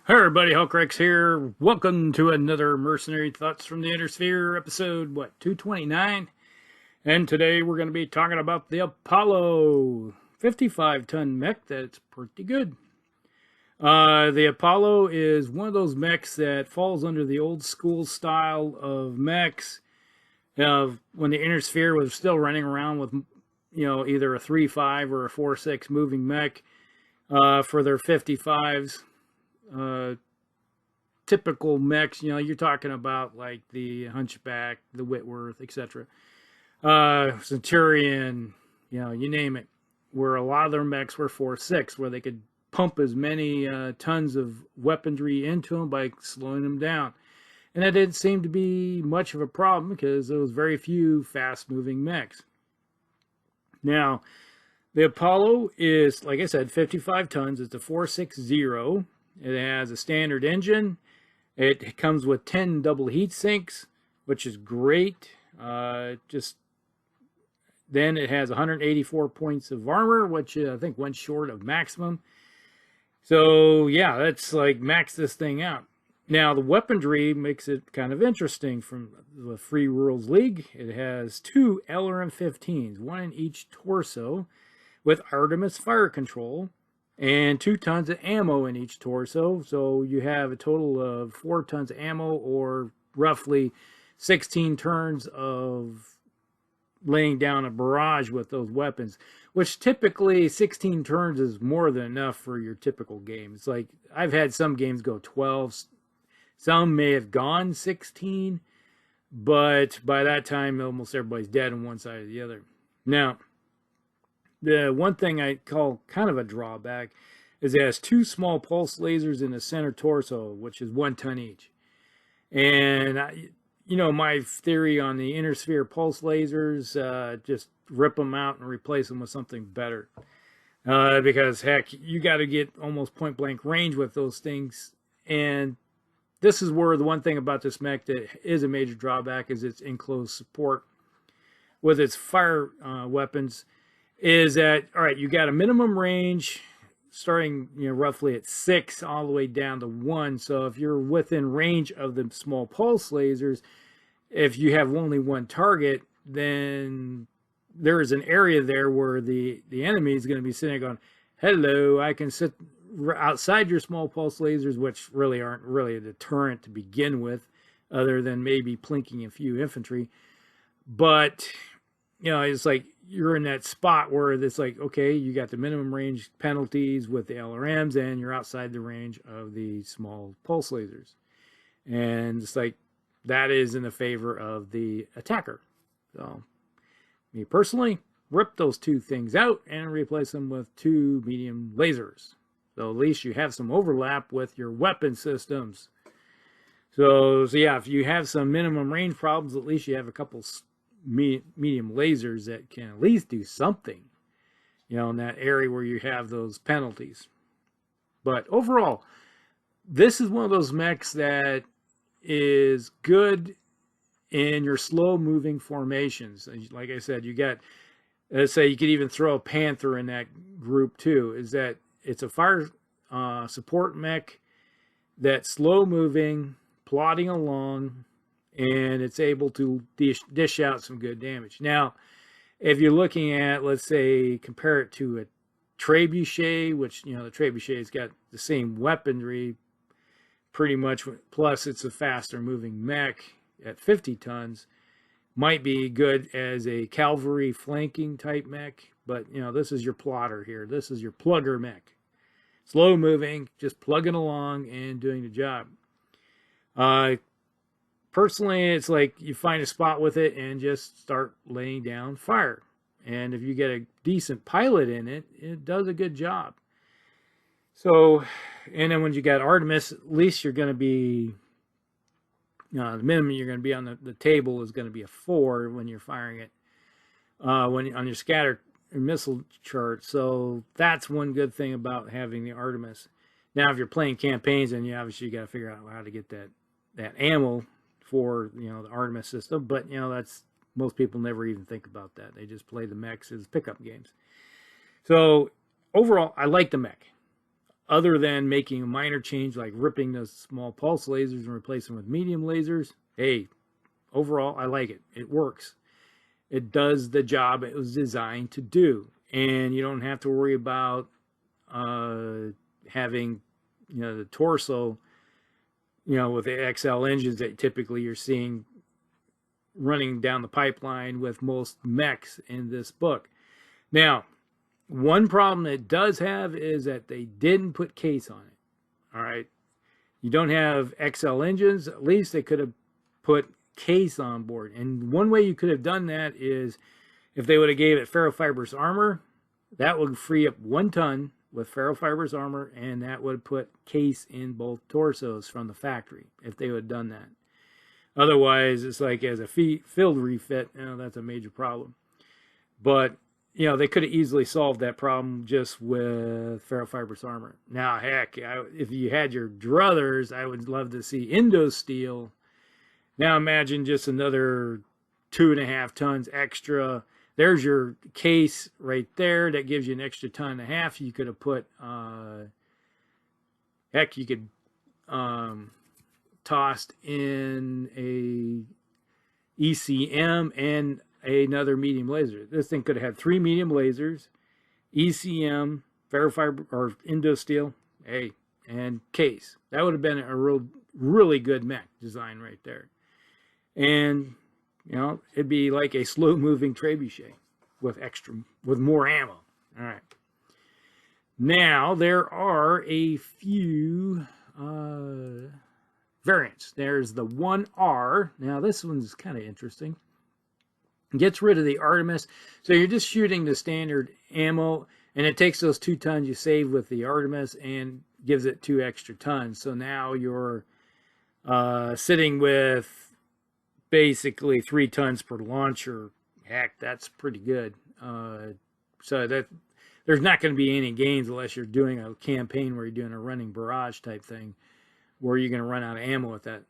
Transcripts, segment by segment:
Hey everybody, Hulkrex here. Welcome to another Mercenary Thoughts from the Inner Sphere episode, 229? And today we're going to be talking about the Apollo 55-ton mech that's pretty good. The Apollo is one of those mechs that falls under the old school style of mechs when the Inner Sphere was still running around with, either a 3.5 or a 4.6 moving mech for their 55s. Typical mechs, you're talking about like the Hunchback, the Whitworth, etc. Centurion, you name it, where a lot of their mechs were 4.6, where they could pump as many tons of weaponry into them by slowing them down. And that didn't seem to be much of a problem because there was very few fast-moving mechs. Now, the Apollo is, like I said, 55 tons. It's a 4.60. It has a standard engine. It comes with 10 double heat sinks, which is great. Then it has 184 points of armor, which I think went short of maximum. So yeah, that's like max this thing out. Now the weaponry makes it kind of interesting from the Free Worlds League. It has two LRM-15s, one in each torso, with Artemis fire control, and 2 tons of ammo in each torso. So you have a total of 4 tons of ammo, or roughly 16 turns of laying down a barrage with those weapons, which typically 16 turns is more than enough for your typical game. It's like I've had some games go 12, some may have gone 16, but by that time almost everybody's dead on one side or the other. Now, the one thing I call kind of a drawback is it has 2 small pulse lasers in the center torso, which is 1 ton each. And, my theory on the Inner Sphere pulse lasers, just rip them out and replace them with something better. Because, heck, you got to get almost point-blank range with those things. And this is where the one thing about this mech that is a major drawback is its enclosed support with its fire weapons. Is that, all right, you got a minimum range starting, roughly at 6 all the way down to 1. So if you're within range of the small pulse lasers, if you have only one target, then there is an area there where the enemy is going to be sitting there going, hello, I can sit outside your small pulse lasers, which really aren't really a deterrent to begin with, other than maybe plinking a few infantry. But, it's like, you're in that spot where it's like, okay, you got the minimum range penalties with the LRMs and you're outside the range of the small pulse lasers. And it's like, that is in the favor of the attacker. So, me personally, rip those 2 things out and replace them with 2 medium lasers. So at least you have some overlap with your weapon systems. So yeah, if you have some minimum range problems, at least you have a couple medium lasers that can at least do something, in that area where you have those penalties. But overall, this is one of those mechs that is good in your slow moving formations. Like I said, you got, let's say you could even throw a Panther in that group too, is that it's a fire support mech that's slow moving, plodding along, and it's able to dish out some good damage. Now, if you're looking at, let's say, compare it to a Trebuchet, which, the Trebuchet's got the same weaponry pretty much, plus it's a faster moving mech at 50 tons, might be good as a cavalry flanking type mech, but, this is your plotter here. This is your plugger mech. Slow moving, just plugging along and doing the job. Personally, it's like you find a spot with it and just start laying down fire. And if you get a decent pilot in it, it does a good job. So, and then when you got Artemis, at least you're going to be, the minimum you're going to be on the table is going to be a 4 when you're firing it, when on your scatter missile chart. So that's one good thing about having the Artemis. Now, if you're playing campaigns, then you obviously got to figure out how to get that ammo for, the Artemis system. But, that's, most people never even think about that. They just play the mechs as pickup games. So overall, I like the mech. other than making a minor change like ripping the small pulse lasers and replacing them with medium lasers, hey, overall, I like it. It works. It does the job it was designed to do. And you don't have to worry about having, the torso, with the XL engines that typically you're seeing running down the pipeline with most mechs in this book. Now, one problem it does have is that they didn't put case on it. All right. You don't have XL engines. At least they could have put case on board. And one way you could have done that is if they would have gave it ferrofibrous armor, that would free up 1 ton with ferrofibrous armor, and that would put case in both torsos from the factory if they would have done that. Otherwise, it's like as a field refit, that's a major problem. But they could have easily solved that problem just with ferrofibrous armor. Now, heck, if you had your druthers, I would love to see Indosteel. Now imagine just another 2.5 tons extra. There's your case right there. That gives you an extra 1.5 tons. You could have put, heck, you could tossed in a ECM and another medium laser. This thing could have had 3 medium lasers, ECM, ferrofiber or Indosteel, and case. That would have been a really good mech design right there. And it'd be like a slow-moving trebuchet with more ammo. All right. Now there are a few variants. There's the 1R. Now this one's kind of interesting. Gets rid of the Artemis. So you're just shooting the standard ammo, and it takes those 2 tons you save with the Artemis and gives it 2 extra tons. So now you're sitting with basically 3 tons per launcher. Heck, that's pretty good. So that there's not going to be any gains unless you're doing a campaign where you're doing a running barrage type thing, where you're going to run out of ammo with that.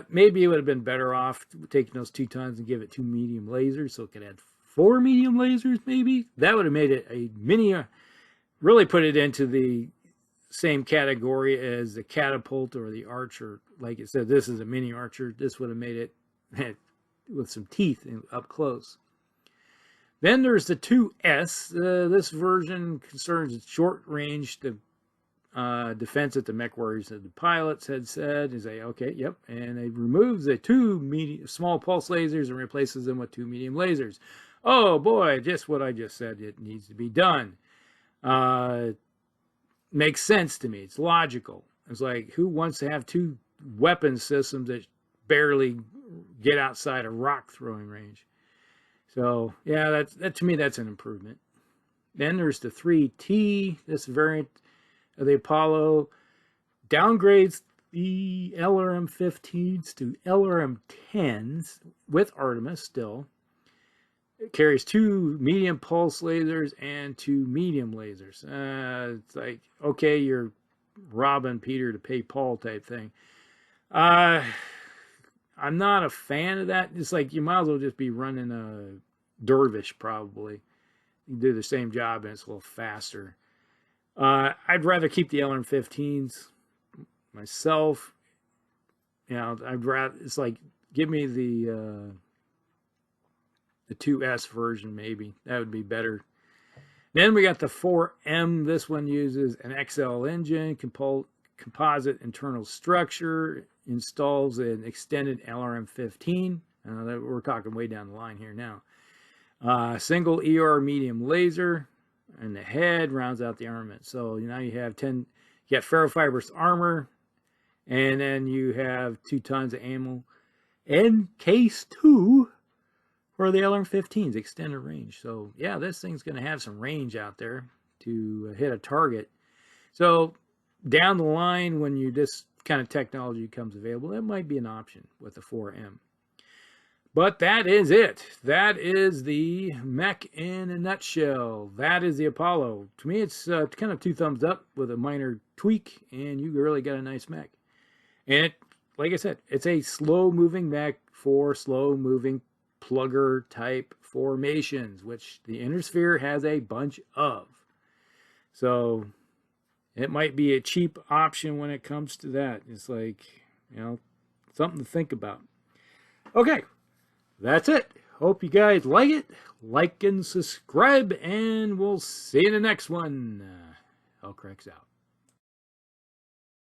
Maybe it would have been better off taking those 2 tons and give it 2 medium lasers, so it could add 4 medium lasers, maybe. That would have made it a mini, really put it into the same category as the catapult or the archer. Like it said, this is a mini archer. This would have made it with some teeth up close. Then there's the 2S. This version concerns short range defense that the mech warriors and the pilots had said. Is okay, yep, and it removes the 2 small pulse lasers and replaces them with 2 medium lasers. Oh boy, just what I just said. It needs to be done. Makes sense to me. It's logical. It's like, who wants to have 2 weapon systems that barely get outside a rock throwing range? So yeah, that to me, that's an improvement. Then there's the 3T. This variant of the Apollo downgrades the LRM-15s to LRM-10s with Artemis still. It carries 2 medium pulse lasers and 2 medium lasers. It's like, okay, you're robbing Peter to pay Paul type thing. I'm not a fan of that. It's like, you might as well just be running a Dervish probably. You do the same job and it's a little faster. I'd rather keep the LRM-15s myself. I'd rather, it's like, give me the 2S version maybe. That would be better. Then we got the 4M. This one uses an XL engine, composite internal structure, installs an extended LRM-15. We're talking way down the line here now. Single ER medium laser, and the head rounds out the armament. So now you have you got ferrofibrous armor, and then you have 2 tons of ammo, and case 2 for the LRM-15's extended range. So yeah, this thing's going to have some range out there to hit a target. So down the line, when this kind of technology becomes available, that might be an option with the 4M. But that is it. That is the mech in a nutshell. That is the Apollo. To me, it's kind of 2 thumbs up with a minor tweak, and you really got a nice mech. And like I said, it's a slow-moving mech for slow-moving plugger type formations, which the Inner Sphere has a bunch of. So it might be a cheap option when it comes to that. It's like, you know, something to think about. Okay, that's it. Hope you guys like it. Like and subscribe, and we'll see you in the next one. Hellcracks out.